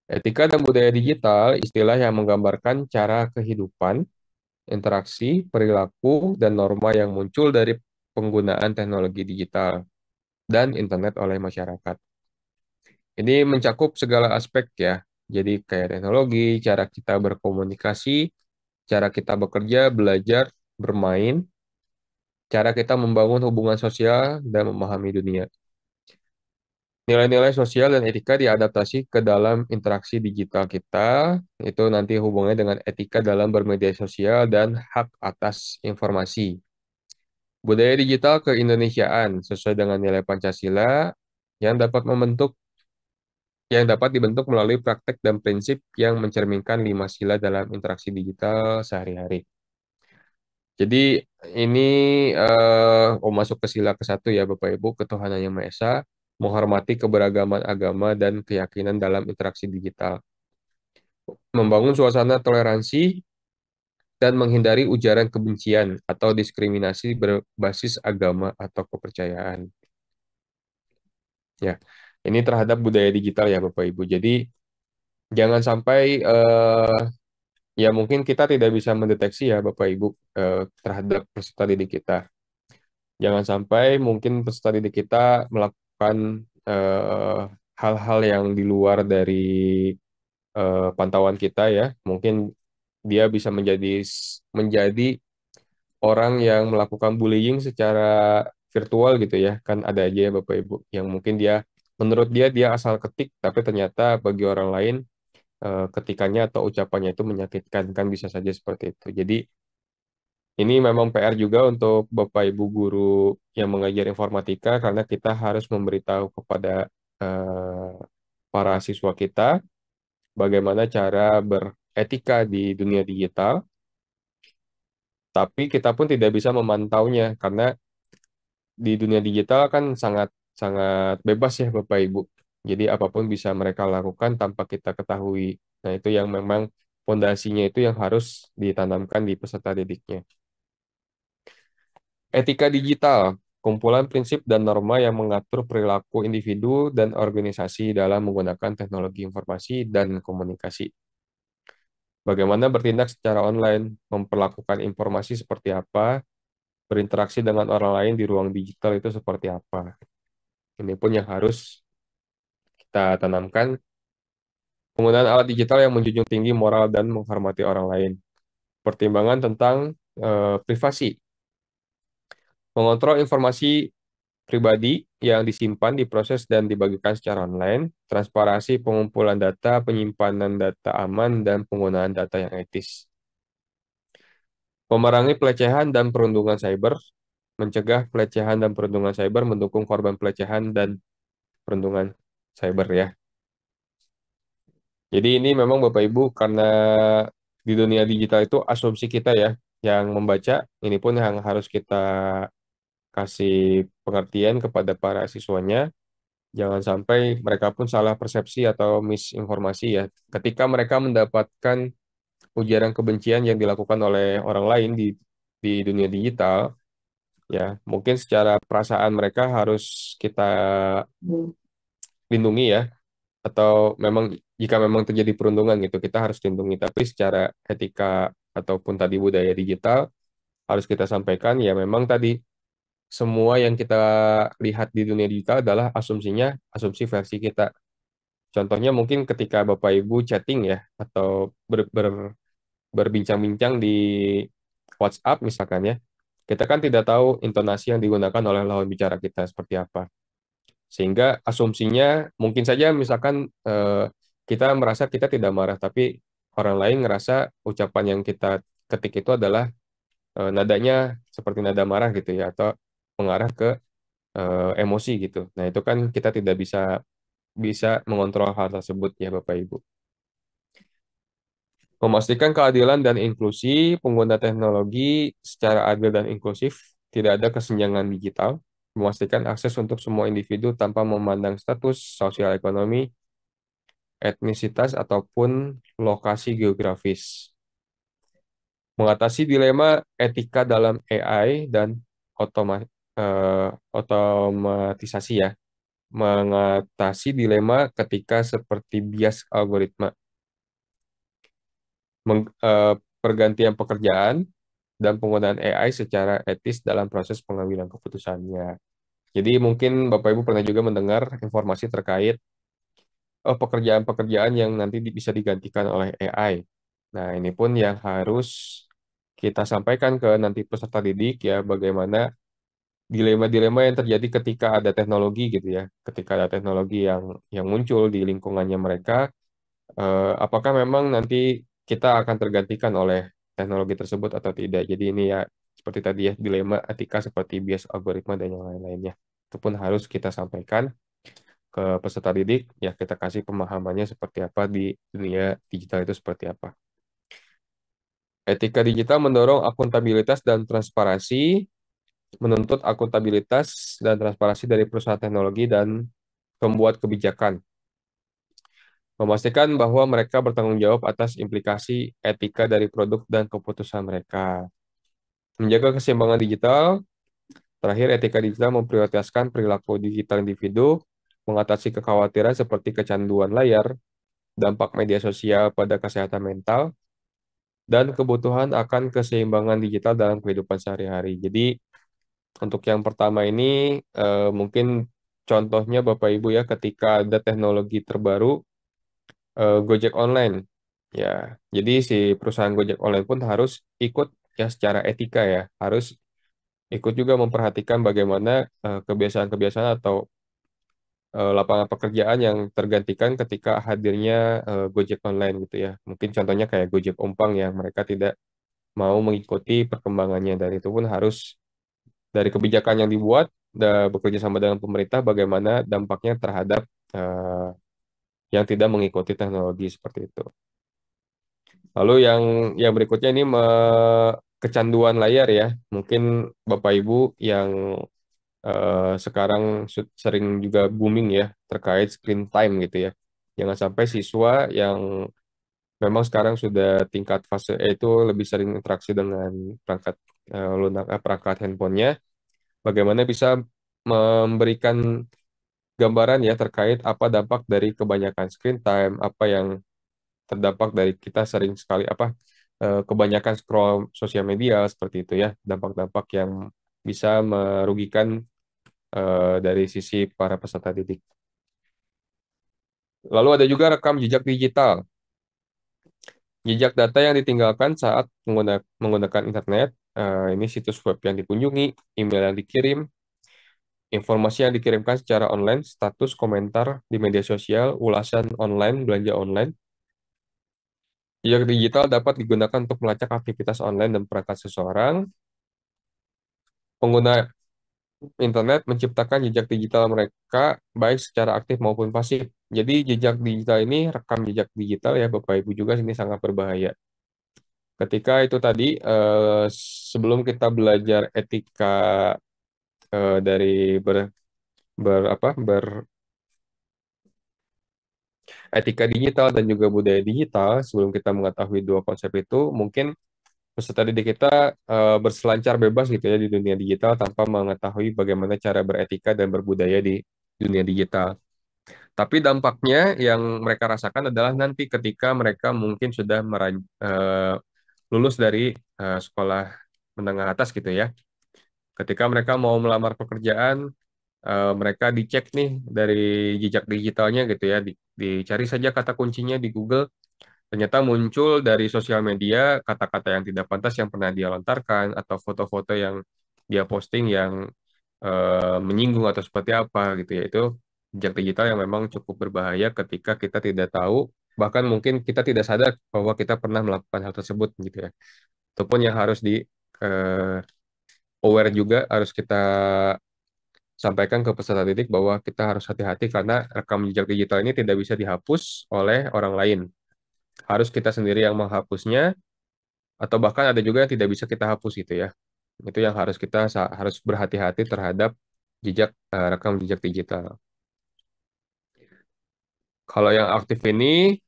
Etika dan budaya digital, istilah yang menggambarkan cara kehidupan, interaksi, perilaku, dan norma yang muncul dari penggunaan teknologi digital dan internet oleh masyarakat. Ini mencakup segala aspek ya. Jadi kayak teknologi, cara kita berkomunikasi, cara kita bekerja, belajar, bermain, cara kita membangun hubungan sosial dan memahami dunia. Nilai-nilai sosial dan etika diadaptasi ke dalam interaksi digital kita, itu nanti hubungannya dengan etika dalam bermedia sosial dan hak atas informasi. Budaya digital keindonesiaan sesuai dengan nilai Pancasila yang dapat dibentuk melalui praktek dan prinsip yang mencerminkan lima sila dalam interaksi digital sehari-hari. Jadi ini masuk ke sila ke-1 ya Bapak Ibu, ketuhanan yang Maha Esa, menghormati keberagaman agama dan keyakinan dalam interaksi digital, membangun suasana toleransi dan menghindari ujaran kebencian atau diskriminasi berbasis agama atau kepercayaan. Ya, ini terhadap budaya digital ya Bapak Ibu. Jadi jangan sampai ya mungkin kita tidak bisa mendeteksi ya Bapak Ibu terhadap peserta didik kita. Jangan sampai mungkin peserta didik kita melakukan eh, hal-hal yang di luar dari pantauan kita ya. Mungkin dia bisa menjadi orang yang melakukan bullying secara virtual gitu ya. Kan ada aja ya Bapak Ibu yang mungkin menurut dia asal ketik tapi ternyata bagi orang lain ketikannya atau ucapannya itu menyakitkan, kan bisa saja seperti itu. Jadi ini memang PR juga untuk Bapak Ibu guru yang mengajar informatika karena kita harus memberitahu kepada eh, para siswa kita bagaimana cara beretika di dunia digital, tapi kita pun tidak bisa memantaunya karena di dunia digital kan sangat sangat bebas ya Bapak Ibu. Jadi apapun bisa mereka lakukan tanpa kita ketahui. Nah, itu yang memang fondasinya itu yang harus ditanamkan di peserta didiknya. Etika digital, kumpulan prinsip dan norma yang mengatur perilaku individu dan organisasi dalam menggunakan teknologi informasi dan komunikasi. Bagaimana bertindak secara online, memperlakukan informasi seperti apa, berinteraksi dengan orang lain di ruang digital itu seperti apa. Ini pun yang harus kita tanamkan. Penggunaan alat digital yang menjunjung tinggi moral dan menghormati orang lain. Pertimbangan tentang privasi, mengontrol informasi pribadi yang disimpan, diproses, dan dibagikan secara online, transparansi pengumpulan data, penyimpanan data aman, dan penggunaan data yang etis. Memerangi pelecehan dan perundungan cyber, mencegah pelecehan dan perundungan cyber, mendukung korban pelecehan dan perundungan cyber ya. Jadi ini memang Bapak Ibu karena di dunia digital itu asumsi kita ya yang membaca, ini pun yang harus kita kasih pengertian kepada para siswanya. Jangan sampai mereka pun salah persepsi atau misinformasi ya. Ketika mereka mendapatkan ujaran kebencian yang dilakukan oleh orang lain di dunia digital, ya mungkin secara perasaan mereka harus kita lindungi ya. Atau memang jika memang terjadi perundungan gitu, kita harus lindungi. Tapi secara etika ataupun tadi budaya digital harus kita sampaikan ya memang tadi semua yang kita lihat di dunia digital adalah asumsi versi kita. Contohnya mungkin ketika Bapak Ibu chatting ya atau berbincang-bincang di WhatsApp misalkan ya, kita kan tidak tahu intonasi yang digunakan oleh lawan bicara kita seperti apa. Sehingga asumsinya mungkin saja misalkan kita merasa kita tidak marah, tapi orang lain ngerasa ucapan yang kita ketik itu adalah nadanya seperti nada marah gitu ya atau mengarah ke emosi gitu. Nah, itu kan kita tidak bisa bisa mengontrol hal tersebut ya Bapak Ibu. Memastikan keadilan dan inklusi, pengguna teknologi secara adil dan inklusif, tidak ada kesenjangan digital, memastikan akses untuk semua individu tanpa memandang status, sosial ekonomi, etnisitas, ataupun lokasi geografis. Mengatasi dilema etika dalam AI dan otoma- otomatisasi ya. mengatasi dilema ketika seperti bias algoritma, pergantian pekerjaan, dan penggunaan AI secara etis dalam proses pengambilan keputusannya. Jadi mungkin Bapak Ibu pernah juga mendengar informasi terkait pekerjaan-pekerjaan yang nanti bisa digantikan oleh AI. Nah, ini pun yang harus kita sampaikan ke nanti peserta didik ya, bagaimana dilema-dilema yang terjadi ketika ada teknologi gitu ya, ketika ada teknologi yang muncul di lingkungannya mereka, apakah memang nanti kita akan tergantikan oleh teknologi tersebut atau tidak. Jadi ini ya seperti tadi ya dilema etika seperti bias algoritma dan yang lain-lainnya. Itu pun harus kita sampaikan ke peserta didik, ya kita kasih pemahamannya seperti apa di dunia digital itu seperti apa. Etika digital mendorong akuntabilitas dan transparansi, menuntut akuntabilitas dan transparansi dari perusahaan teknologi dan pembuat kebijakan, memastikan bahwa mereka bertanggung jawab atas implikasi etika dari produk dan keputusan mereka. Menjaga keseimbangan digital, terakhir etika digital memprioritaskan perilaku digital individu, mengatasi kekhawatiran seperti kecanduan layar, dampak media sosial pada kesehatan mental, dan kebutuhan akan keseimbangan digital dalam kehidupan sehari-hari. Jadi, untuk yang pertama ini, mungkin contohnya Bapak Ibu ya, ketika ada teknologi terbaru, Gojek Online. Ya, jadi si perusahaan Gojek Online pun harus ikut ya secara etika ya, harus ikut juga memperhatikan bagaimana kebiasaan-kebiasaan atau lapangan pekerjaan yang tergantikan ketika hadirnya Gojek Online gitu ya. Mungkin contohnya kayak Gojek Umpang yang mereka tidak mau mengikuti perkembangannya dan itu pun harus dari kebijakan yang dibuat bekerja sama dengan pemerintah bagaimana dampaknya terhadap eh, yang tidak mengikuti teknologi seperti itu. Lalu yang berikutnya ini kecanduan layar ya. Mungkin Bapak Ibu yang sekarang sering juga booming ya terkait screen time gitu ya. Jangan sampai siswa yang memang sekarang sudah tingkat fase E itu lebih sering interaksi dengan perangkat lunak, perangkat handphonenya, bagaimana bisa memberikan gambaran ya terkait apa dampak dari kebanyakan screen time, apa yang terdampak dari kita sering sekali kebanyakan scroll sosial media seperti itu ya, dampak-dampak yang bisa merugikan dari sisi para peserta didik. Lalu ada juga rekam jejak digital. Jejak data yang ditinggalkan saat menggunakan internet, ini situs web yang dikunjungi, email yang dikirim, informasi yang dikirimkan secara online, status komentar di media sosial, ulasan online, belanja online. Jejak digital dapat digunakan untuk melacak aktivitas online dan perangkat seseorang. Pengguna internet menciptakan jejak digital mereka baik secara aktif maupun pasif. Jadi jejak digital ini, rekam jejak digital ya Bapak Ibu juga ini sangat berbahaya. Ketika itu tadi sebelum kita belajar etika dari ber apa beretika digital dan juga budaya digital, sebelum kita mengetahui dua konsep itu, mungkin peserta didik kita berselancar bebas gitu ya di dunia digital tanpa mengetahui bagaimana cara beretika dan berbudaya di dunia digital. Tapi dampaknya yang mereka rasakan adalah nanti ketika mereka mungkin sudah lulus dari sekolah menengah atas gitu ya. Ketika mereka mau melamar pekerjaan, mereka dicek nih dari jejak digitalnya gitu ya. Dicari saja kata kuncinya di Google, ternyata muncul dari sosial media kata-kata yang tidak pantas yang pernah dia lontarkan atau foto-foto yang dia posting yang menyinggung atau seperti apa gitu ya. Itu jejak digital yang memang cukup berbahaya ketika kita tidak tahu, bahkan mungkin kita tidak sadar bahwa kita pernah melakukan hal tersebut gitu ya. Ataupun yang harus di eh, aware juga harus kita sampaikan ke peserta didik bahwa kita harus hati-hati karena rekam jejak digital ini tidak bisa dihapus oleh orang lain. Harus kita sendiri yang menghapusnya atau bahkan ada juga yang tidak bisa kita hapus gitu ya. Itu yang harus kita harus berhati-hati terhadap rekam jejak digital. Kalau yang aktif ini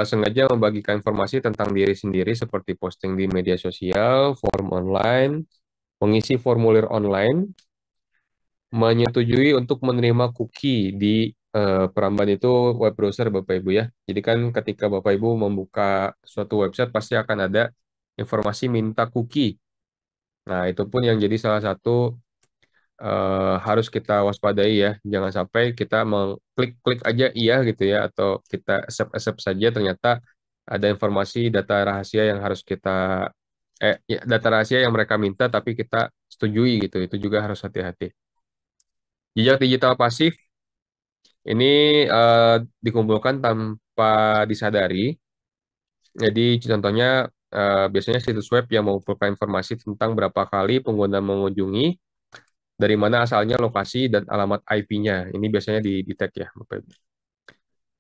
sengaja membagikan informasi tentang diri sendiri seperti posting di media sosial, forum online, mengisi formulir online, menyetujui untuk menerima cookie di Peramban itu web browser Bapak Ibu ya. Jadi kan ketika Bapak Ibu membuka suatu website pasti akan ada informasi minta cookie. Nah, itu pun yang jadi salah satu harus kita waspadai ya. Jangan sampai kita mengklik-klik aja iya gitu ya, atau kita accept-accept saja ternyata ada informasi data rahasia yang harus kita ya, data rahasia yang mereka minta tapi kita setujui gitu. Itu juga harus hati-hati. Jejak digital pasif ini eh, dikumpulkan tanpa disadari. Jadi contohnya biasanya situs web yang mengumpulkan informasi tentang berapa kali pengguna mengunjungi, dari mana asalnya lokasi dan alamat IP-nya. Ini biasanya di tag ya, Bapak Ibu.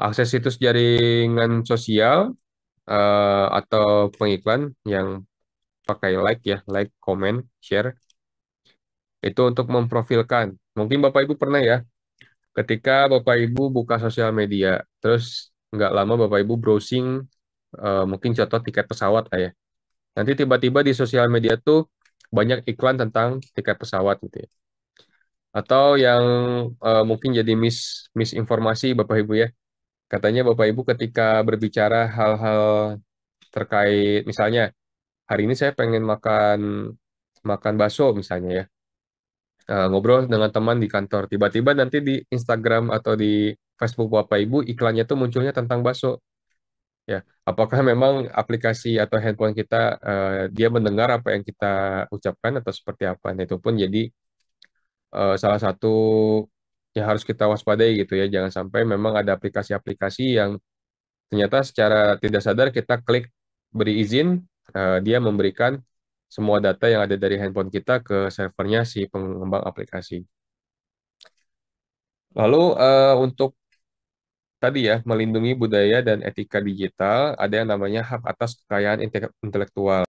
Akses situs jaringan sosial atau pengiklan yang pakai like ya, like, comment, share, itu untuk memprofilkan. Mungkin Bapak Ibu pernah ya, ketika Bapak Ibu buka sosial media, terus nggak lama Bapak Ibu browsing, mungkin contoh tiket pesawat lah ya. Nanti tiba-tiba di sosial media tuh banyak iklan tentang tiket pesawat gitu ya. Atau yang mungkin jadi misinformasi Bapak Ibu ya. Katanya Bapak Ibu ketika berbicara hal-hal terkait misalnya hari ini saya pengen makan makan bakso misalnya ya. Ngobrol dengan teman di kantor. Tiba-tiba nanti di Instagram atau di Facebook Bapak Ibu iklannya tuh munculnya tentang bakso. Ya, apakah memang aplikasi atau handphone kita dia mendengar apa yang kita ucapkan atau seperti apa? Nah, itu pun jadi salah satu yang harus kita waspadai gitu ya. Jangan sampai memang ada aplikasi-aplikasi yang ternyata secara tidak sadar kita klik beri izin, dia memberikan semua data yang ada dari handphone kita ke servernya si pengembang aplikasi. Lalu untuk tadi ya, melindungi budaya dan etika digital, ada yang namanya hak atas kekayaan intelektual.